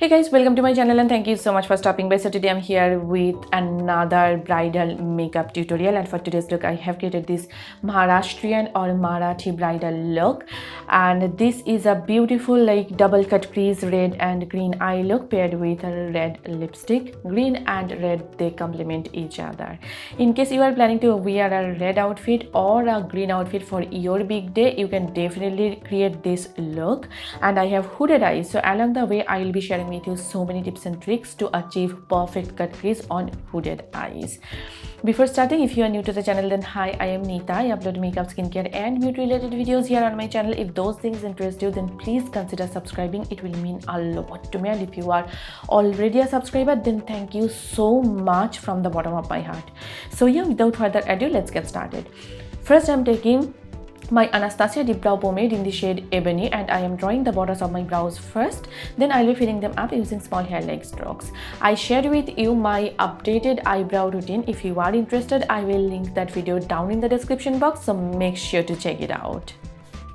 Hey guys, welcome to my channel and thank you so much for stopping by. So today I'm here with another bridal makeup tutorial, and for today's look I have created this Maharashtrian or Marathi bridal look, and this is a beautiful like double cut crease red and green eye look paired with a red lipstick. Green and red, they complement each other. In case you are planning to wear a red outfit or a green outfit for your big day, you can definitely create this look. And I have hooded eyes, so along the way I will be sharing with you so many tips and tricks to achieve perfect cut crease on hooded eyes. Before starting, if you are new to the channel, then hi, I am Neeta. I upload makeup, skincare and beauty related videos here on my channel. If those things interest you, then please consider subscribing. It will mean a lot to me, and if you are already a subscriber, then thank you so much from the bottom of my heart. So yeah, without further ado, let's get started. First, I'm taking my Anastasia Deep Brow Pomade in the shade Ebony, and I am drawing the borders of my brows first. Then I'll be filling them up using small hair-like strokes. I shared with you my updated eyebrow routine. If you are interested, I will link that video down in the description box, so make sure to check it out.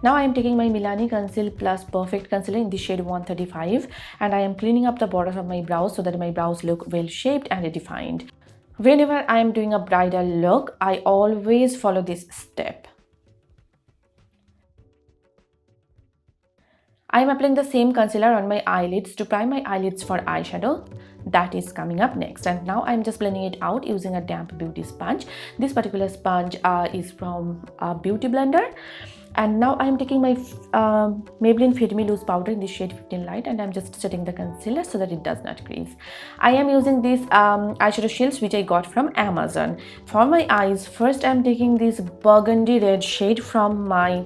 Now I am taking my MILANI Conceal Plus Perfect Concealer in the shade 135, and I am cleaning up the borders of my brows so that my brows look well shaped and defined. Whenever I am doing a bridal look, I always follow this step. I am applying the same concealer on my eyelids to prime my eyelids for eyeshadow. That is coming up next, and now I am just blending it out using a damp beauty sponge. This particular sponge is from a beauty blender. And now I am taking my Maybelline Fit Me Loose Powder in the shade 15 Light, and I am just setting the concealer so that it does not crease. I am using these eyeshadow shields which I got from Amazon. For my eyes, first I am taking this burgundy red shade from my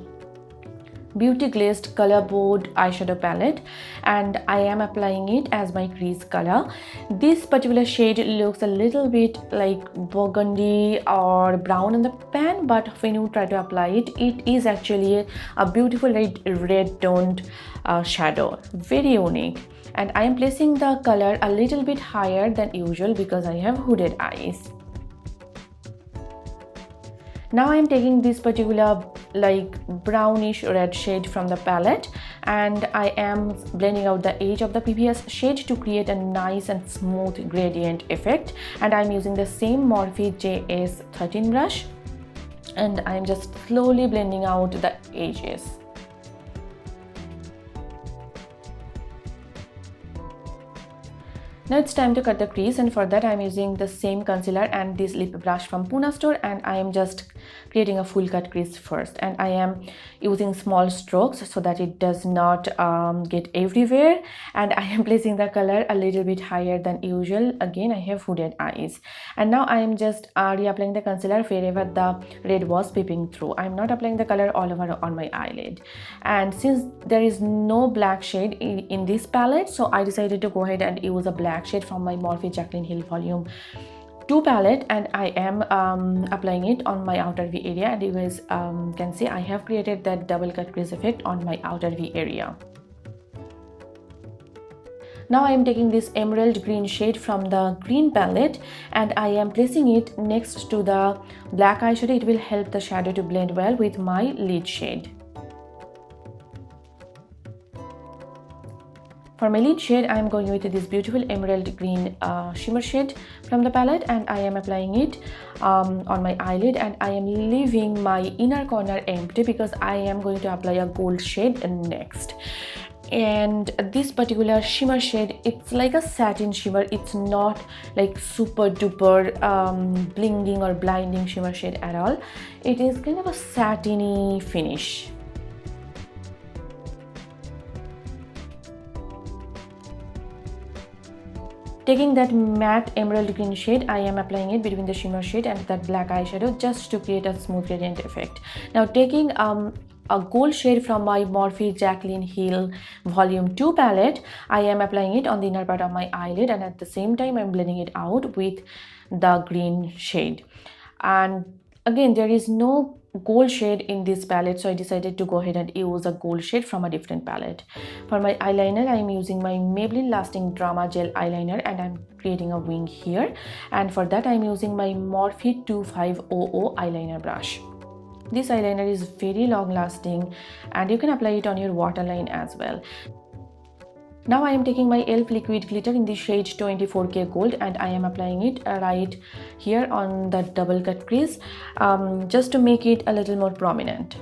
Beauty Glazed color board eyeshadow palette, and I am applying it as my crease color. This particular shade looks a little bit like burgundy or brown in the pan, but when you try to apply it, it is actually a beautiful red toned shadow, very unique. And I am placing the color a little bit higher than usual because I have hooded eyes. Now I am taking this particular like brownish red shade from the palette, and I am blending out the edge of the previous shade to create a nice and smooth gradient effect. And I am using the same Morphe JS13 brush, and I am just slowly blending out the edges. Now it's time to cut the crease, and for that I am using the same concealer and this lip brush from Pune store, and I am just creating a full cut crease first, and I am using small strokes so that it does not get everywhere, and I am placing the color a little bit higher than usual. Again, I have hooded eyes, and now I am just reapplying the concealer wherever the red was peeping through. I am not applying the color all over on my eyelid, and since there is no black shade in this palette, so I decided to go ahead and use a black shade from my Morphe Jaclyn Hill Volume 2 palette, and I am applying it on my outer V area, and you guys can see I have created that double cut crease effect on my outer V area. Now I am taking this emerald green shade from the green palette, and I am placing it next to the black eyeshadow. It will help the shadow to blend well with my lid shade. For my lid shade, I am going with this beautiful emerald green shimmer shade from the palette, and I am applying it on my eyelid, and I am leaving my inner corner empty because I am going to apply a gold shade next. And this particular shimmer shade, it's like a satin shimmer. It's not like super duper blinging or blinding shimmer shade at all. It is kind of a satiny finish. Taking that matte emerald green shade, I am applying it between the shimmer shade and that black eyeshadow just to create a smooth gradient effect. Now taking a gold shade from my Morphe Jaclyn Hill Volume 2 palette, I am applying it on the inner part of my eyelid, and at the same time I am blending it out with the green shade. And again, there is no gold shade in this palette, so I decided to go ahead and use a gold shade from a different palette. For my eyeliner, I am using my Maybelline Lasting Drama Gel eyeliner, and I'm creating a wing here, and for that I am using my Morphe 2500 eyeliner brush. This eyeliner is very long lasting, and you can apply it on your waterline as well. Now I am taking my e.l.f. liquid glitter in the shade 24K Gold, and I am applying it right here on the double cut crease, just to make it a little more prominent.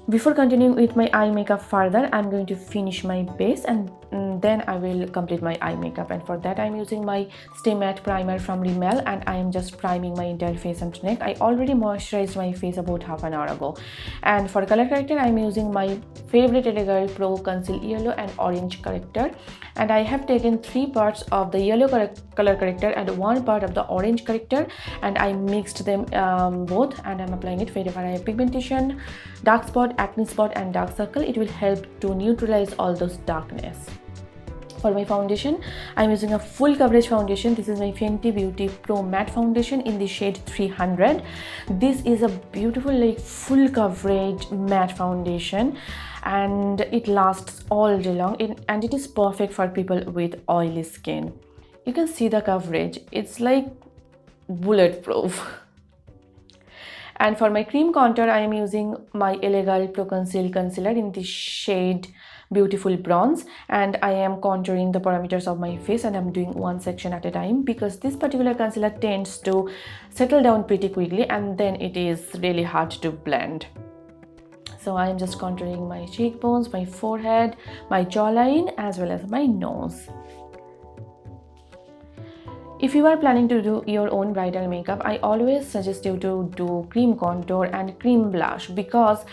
Before continuing with my eye makeup further, I'm going to finish my base, and then I will complete my eye makeup. And for that, I'm using my Stay Matte primer from Rimmel, and I am just priming my entire face and neck. I already moisturized my face about half an hour ago. And for color corrector, I'm using my favorite L.A.Girl Pro Conceal Yellow and Orange corrector. And I have taken 3 parts of the yellow color corrector and 1 part of the orange corrector, and I mixed them both, and I'm applying it wherever I have pigmentation, dark spot, acne spot and dark circle. It will help to neutralize all those darkness. For my foundation, I'm using a full coverage foundation. This is my Fenty Beauty Pro Matte Foundation in the shade 300. This is a beautiful like full coverage matte foundation, and it lasts all day long, and it is perfect for people with oily skin. You can see the coverage, it's like bulletproof. And for my cream contour, I am using my L.A.Girl Pro Conceal concealer in the shade Beautiful Bronze, and I am contouring the parameters of my face, and I'm doing one section at a time because this particular concealer tends to settle down pretty quickly, and then it is really hard to blend. So I am just contouring my cheekbones, my forehead, my jawline as well as my nose. If you are planning to do your own bridal makeup, I always suggest you to do cream contour and cream blush because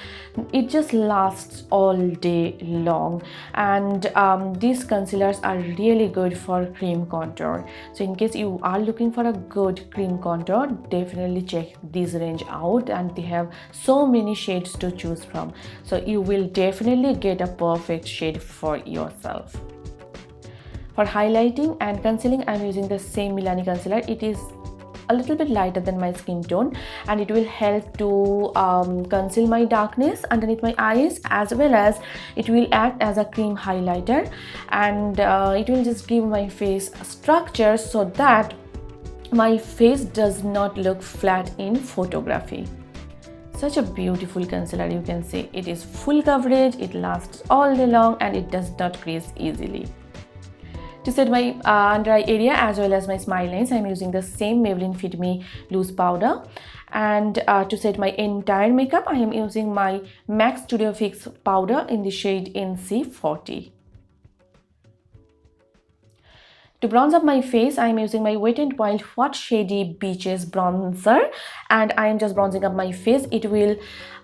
it just lasts all day long, and these concealers are really good for cream contour. So in case you are looking for a good cream contour, definitely check this range out, and they have so many shades to choose from, so you will definitely get a perfect shade for yourself. For highlighting and concealing, I'm using the same MILANI concealer. It is a little bit lighter than my skin tone, and it will help to conceal my darkness underneath my eyes, as well as it will act as a cream highlighter, and it will just give my face a structure so that my face does not look flat in photography. Such a beautiful concealer, you can see. It is full coverage, it lasts all day long, and it does not crease easily. To set my under eye area as well as my smile lines, I'm using the same Maybelline Fit Me loose powder. And to set my entire makeup, I am using my MAC Studio Fix powder in the shade NC40. To bronze up my face, I am using my Wet n Wild Hot Shady Beaches bronzer, and I am just bronzing up my face. It will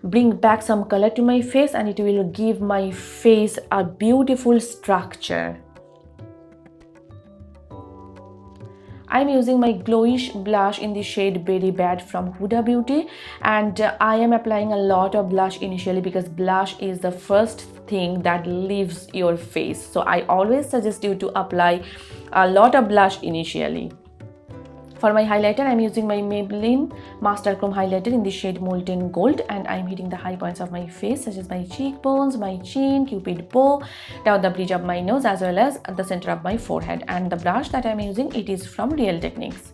bring back some color to my face, and it will give my face a beautiful structure. I'm using my GloWish blush in the shade Very Bad from Huda Beauty, and I am applying a lot of blush initially because blush is the first thing that leaves your face. So I always suggest you to apply a lot of blush initially. For my highlighter, I'm using my Maybelline Master Chrome highlighter in the shade Molten Gold, and I'm hitting the high points of my face such as my cheekbones, my chin, cupid bow, down the bridge of my nose as well as at the center of my forehead. And the brush that I'm using, it is from Real Techniques.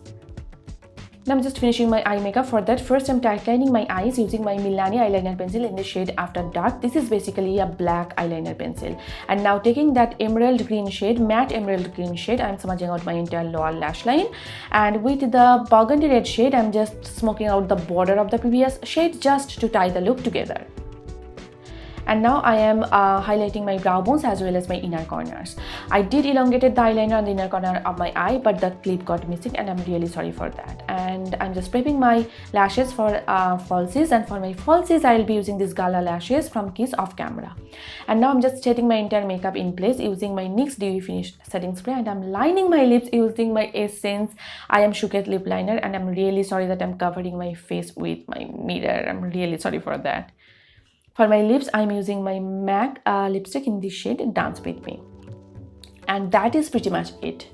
Now I'm just finishing my eye makeup. For that, first I'm tightening my eyes using my MILANI eyeliner pencil in the shade After Dark. This is basically a black eyeliner pencil. And now taking that emerald green shade, matte emerald green shade, I'm smudging out my entire lower lash line. And with the burgundy red shade, I'm just smoking out the border of the previous shade just to tie the look together. And now I am highlighting my brow bones as well as my inner corners. I did elongated the eyeliner on the inner corner of my eye, but the clip got missing, and I'm really sorry for that. And I'm just prepping my lashes for falsies, and for my falsies I'll be using these Gala lashes from Kiss Off Camera. And now I'm just setting my entire makeup in place using my NYX Dewy Finish Setting Spray, and I'm lining my lips using my Essence I Am Shooketh Lip Liner. And I'm really sorry that I'm covering my face with my mirror. I'm really sorry for that. For my lips, I'm using my MAC lipstick in the shade Dance With Me. And that is pretty much it.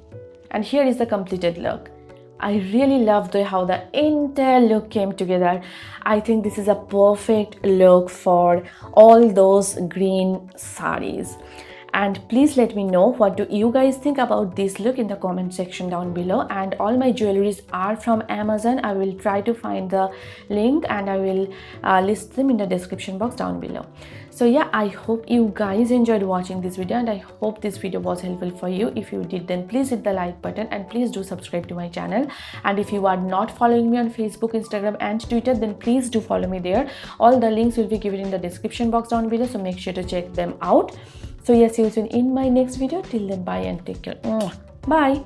And here is the completed look. I really love how the entire look came together. I think this is a perfect look for all those green sarees. And please let me know what do you guys think about this look in the comment section down below. And all my jewelries are from Amazon. I will try to find the link and I will list them in the description box down below. So yeah, I hope you guys enjoyed watching this video and I hope this video was helpful for you. If you did, then please hit the like button and please do subscribe to my channel. And if you are not following me on Facebook, Instagram and Twitter, then please do follow me there. All the links will be given in the description box down below, so make sure to check them out. So yes, see you soon in my next video. Till then, bye and take care. Bye.